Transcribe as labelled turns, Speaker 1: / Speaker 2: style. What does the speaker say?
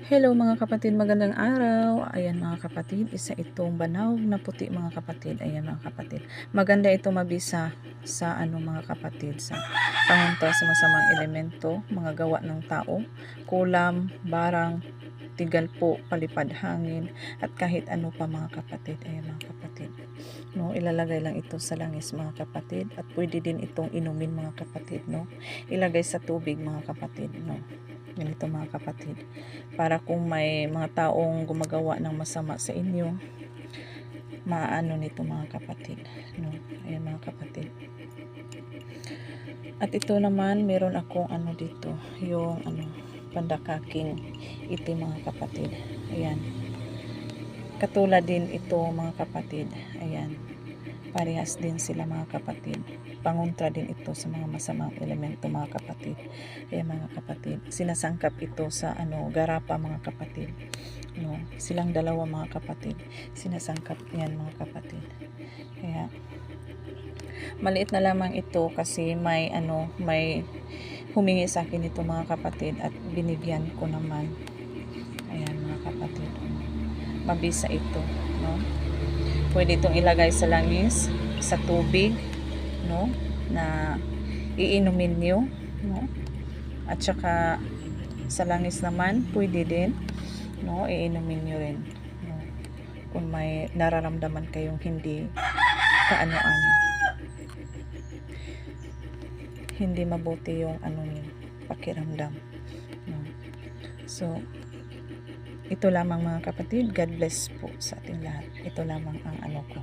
Speaker 1: Hello mga kapatid, magandang araw. Ayan mga kapatid, isa itong banaw na puti mga kapatid. Ayan mga kapatid. Maganda ito mabisa sa mga kapatid, sa pangontra sa masamang elemento, mga gawa ng tao, kulam, barang, tigalpo, palipad hangin, at kahit ano pa mga kapatid. Ayan mga kapatid. No, ilalagay lang ito sa langis mga kapatid, at pwede din itong inumin mga kapatid, no. Ilagay sa tubig mga kapatid, no. Ganito mga kapatid, para kung may mga taong gumagawa ng masama sa inyo, maano nito mga kapatid, no. Ayan mga kapatid. At ito naman, meron akong dito, yung pandakaking itim mga kapatid. Ayan, katulad din ito mga kapatid. Ayan, parehas din sila mga kapatid. Pangontra din ito sa mga masamang elemento mga kapatid. Ayan mga kapatid, sinasangkap ito sa garapa mga kapatid, no. Silang dalawa mga kapatid, sinasangkap yan mga kapatid. Kaya maliit na lamang ito kasi may humingi sa akin ito mga kapatid, at binigyan ko naman. Ayan mga kapatid, mabisa ito, no. Pwede itong ilagay sa langis, sa tubig, no, na iinumin nyo, no. At saka sa langis naman, pwede din, no, iinumin nyo rin, no, kung may nararamdaman kayong hindi kaano-ano, hindi mabuti yung niyo, pakiramdam, no. So, ito lamang mga kapatid. God bless po sa ating lahat. Ito lamang ang ko.